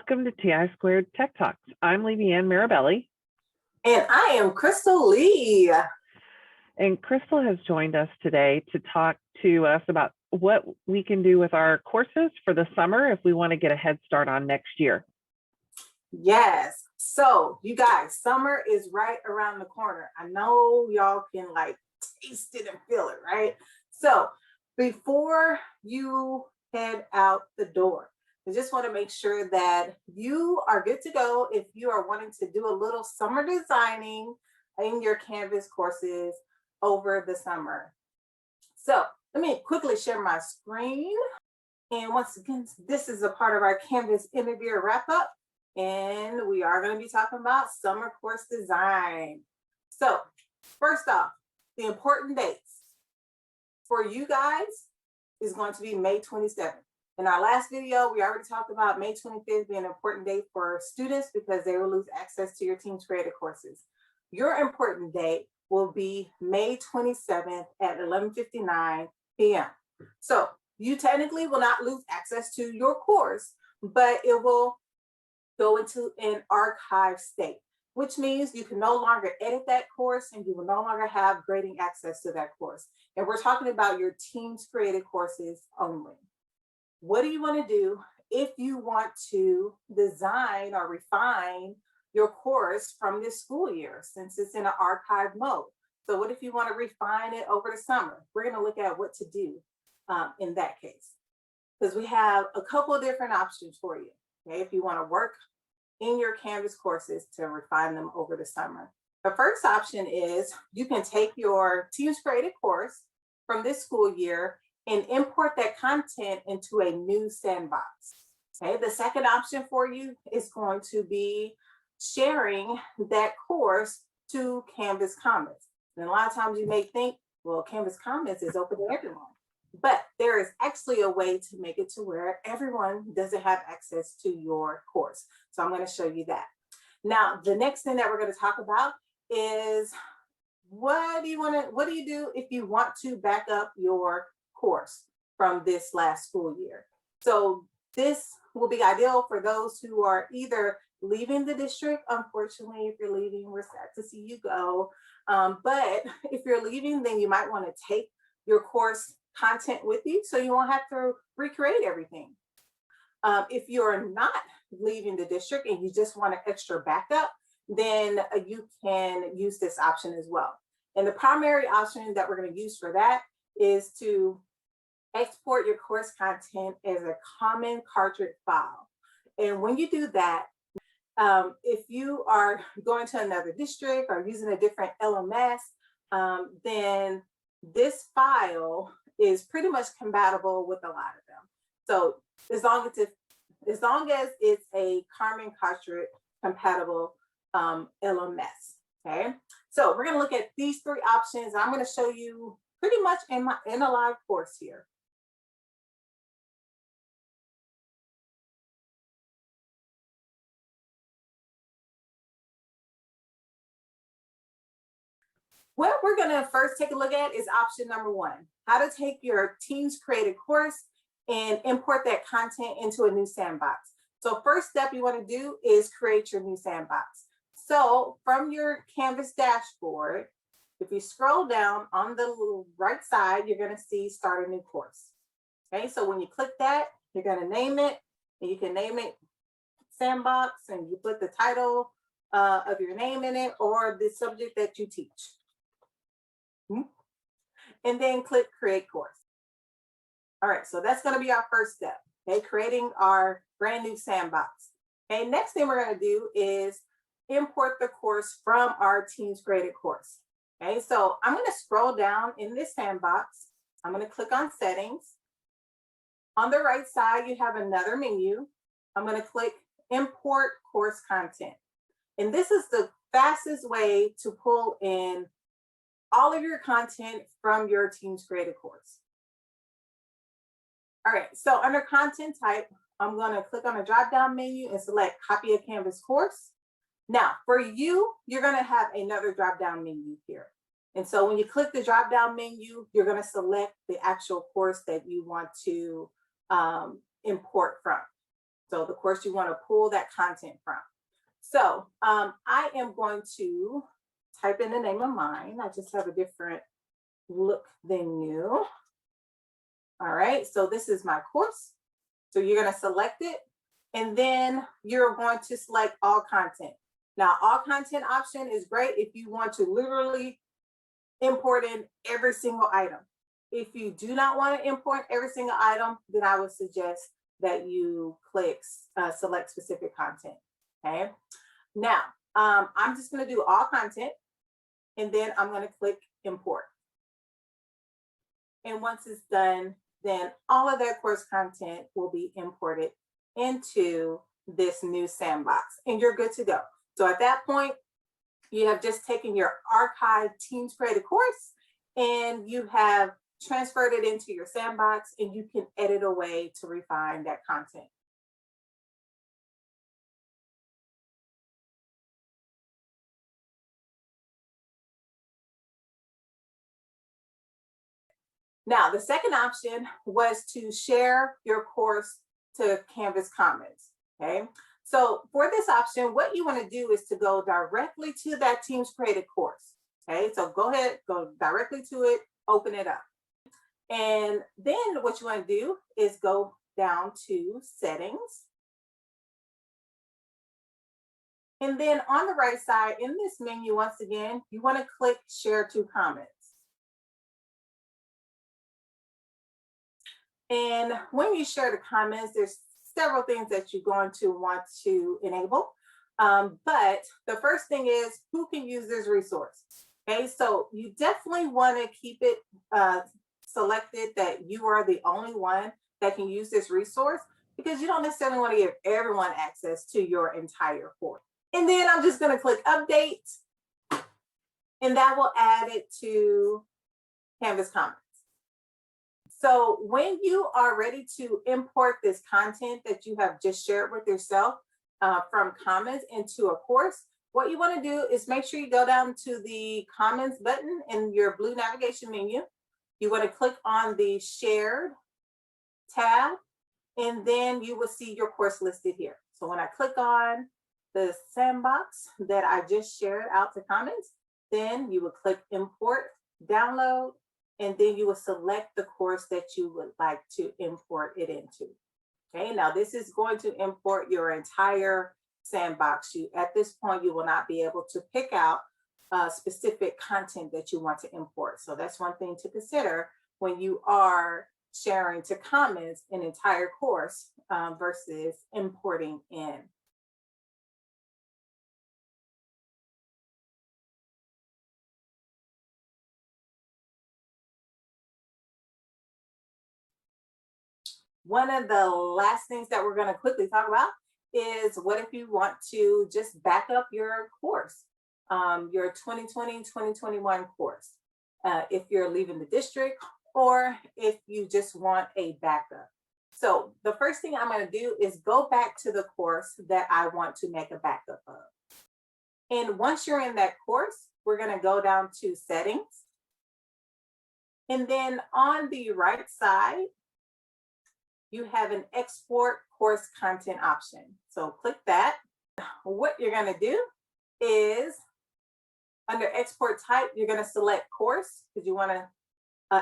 Welcome to TI² Tech Talks. I'm Leanne Marabelli. And I am Crystal Lee. And Crystal has joined us today to talk to us about what we can do with our courses for the summer if we want to get a head start on next year. Yes. So you guys, summer is right around the corner. I know y'all can like taste it and feel it, right? So before you head out the door, I just want to make sure that you are good to go if you are wanting to do a little summer designing in your Canvas courses over the summer. So let me quickly share my screen. And once again, this is a part of our Canvas interview wrap up. And we are going to be talking about summer course design. So first off, the important dates for you guys is going to be May 27th. In our last video, we already talked about May 25th being an important date for students because they will lose access to your team's creative courses. Your important date will be May 27th at 11:59 p.m. So you technically will not lose access to your course, but it will go into an archive state, which means you can no longer edit that course and you will no longer have grading access to that course. And we're talking about your team's creative courses only. What do you want to do if you want to design or refine your course from this school year, since it's in an archive mode? So what if you want to refine it over the summer? We're going to look at what to do in that case, because we have a couple of different options for you. Okay, if you want to work in your Canvas courses to refine them over the summer. The first option is you can take your Teams Creative course from this school year and import that content into a new sandbox. Okay, the second option for you is going to be sharing that course to Canvas Commons. And a lot of times you may think, well, Canvas Commons is open to everyone. But there is actually a way to make it to where everyone doesn't have access to your course. So I'm going to show you that. Now, the next thing that we're going to talk about is what do you do if you want to back up your course from this last school year? So this will be ideal for those who are either leaving the district. Unfortunately, if you're leaving, we're sad to see you go. But if you're leaving, then you might want to take your course content with you so you won't have to recreate everything. If you're not leaving the district and you just want an extra backup, then you can use this option as well. And the primary option that we're going to use for that is to export your course content as a common cartridge file. And when you do that, if you are going to another district or using a different LMS, then this file is pretty much compatible with a lot of them. So as long as it's a Carmen cartridge compatible LMS, okay? So we're gonna look at these three options. I'm gonna show you pretty much in a live course here. What we're going to first take a look at is option number one, how to take your Teams Creative course and import that content into a new sandbox. So first step you want to do is create your new sandbox. So from your Canvas dashboard, if you scroll down on the right side, you're going to see start a new course. Okay, so when you click that, you're going to name it, and you can name it sandbox, and you put the title of your name in it or the subject that you teach. And then click create course. All right, so that's going to be our first step, okay, creating our brand new sandbox. Okay, next thing we're going to do is import the course from our Teams Creative course. Okay, so I'm going to scroll down in this sandbox. I'm going to click on settings. On the right side, you have another menu. I'm going to click import course content. And this is the fastest way to pull in all of your content from your Teams Creative course. All right, so under content type, I'm going to click on the drop-down menu and select copy a Canvas course. Now, for you, you're going to have another drop-down menu here. And so when you click the drop-down menu, you're going to select the actual course that you want to import from. So the course you want to pull that content from. So I am going to type in the name of mine. I just have a different look than you. All right, so this is my course. So you're going to select it, and then you're going to select all content. Now, all content option is great if you want to literally import in every single item. If you do not want to import every single item, then I would suggest that you click select specific content. Okay. Now, I'm just going to do all content, and then I'm going to click import. And once it's done, then all of that course content will be imported into this new sandbox, and you're good to go. So at that point, you have just taken your archived Teams Created course and you have transferred it into your sandbox, and you can edit away to refine that content. Now, the second option was to share your course to Canvas Commons, okay? So for this option, what you want to do is to go directly to that Teams Created course, okay? So go ahead, go directly to it, open it up. And then what you want to do is go down to Settings. And then on the right side in this menu, once again, you want to click Share to Comments. And when you share the comments, there's several things that you're going to want to enable. But the first thing is who can use this resource. Okay, so you definitely want to keep it selected that you are the only one that can use this resource, because you don't necessarily want to give everyone access to your entire course. And then I'm just going to click Update, and that will add it to Canvas Commons. So when you are ready to import this content that you have just shared with yourself from Commons into a course, what you want to do is make sure you go down to the Commons button in your blue navigation menu. You want to click on the Shared tab, and then you will see your course listed here. So when I click on the sandbox that I just shared out to Commons, then you will click Import, Download, and then you will select the course that you would like to import it into. Okay, now this is going to import your entire sandbox. At this point, you will not be able to pick out specific content that you want to import. So that's one thing to consider when you are sharing to Commons an entire course versus importing in. One of the last things that we're going to quickly talk about is what if you want to just back up your course, your 2020-2021 course, if you're leaving the district, or if you just want a backup. So the first thing I'm going to do is go back to the course that I want to make a backup of. And once you're in that course, we're going to go down to Settings. And then on the right side, you have an Export Course Content option. So click that. What you're going to do is under Export Type, you're going to select Course because you want to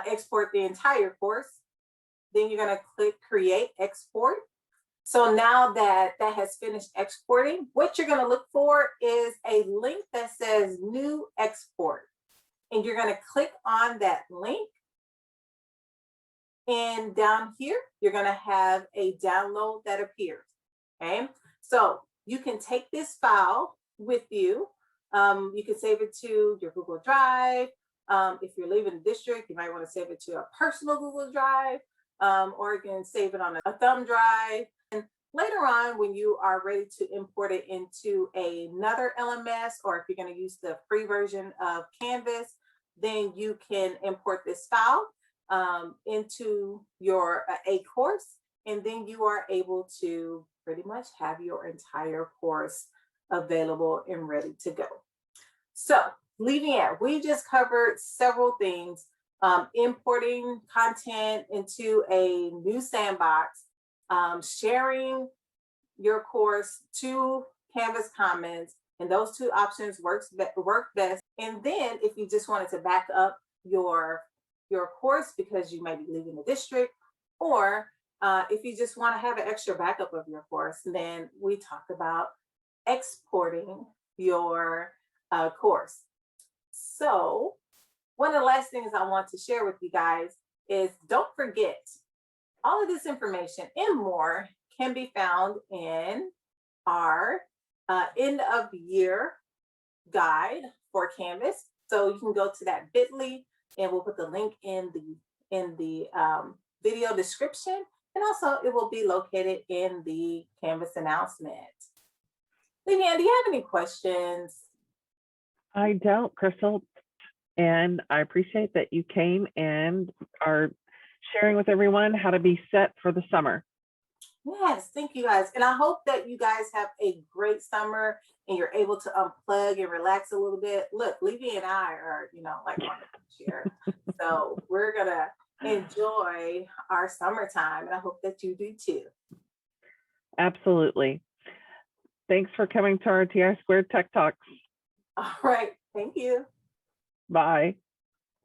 export the entire course. Then you're going to click Create Export. So now that that has finished exporting, what you're going to look for is a link that says New Export. And you're going to click on that link. And down here, you're going to have a download that appears. Okay, so you can take this file with you. You can save it to your Google Drive. If you're leaving the district, you might want to save it to a personal Google Drive, or you can save it on a thumb drive. And later on, when you are ready to import it into another LMS, or if you're going to use the free version of Canvas, then you can import this file into your a course, and then you are able to pretty much have your entire course available and ready to go. So leaving it, we just covered several things, importing content into a new sandbox, sharing your course to Canvas Commons, and those two options work best. And then if you just wanted to back up your course because you may be leaving the district, or if you just want to have an extra backup of your course, then we talked about exporting your course. So one of the last things I want to share with you guys is don't forget all of this information and more can be found in our end of year guide for Canvas. So you can go to that bit.ly and we'll put the link in the video description. And also it will be located in the Canvas announcement. Leanne, do you have any questions? I don't, Crystal. And I appreciate that you came and are sharing with everyone how to be set for the summer. Yes, thank you guys. And I hope that you guys have a great summer and you're able to unplug and relax a little bit. Look, Levy and I are, like on the beach here. So we're going to enjoy our summertime. And I hope that you do too. Absolutely. Thanks for coming to our TI² Tech Talks. All right. Thank you. Bye.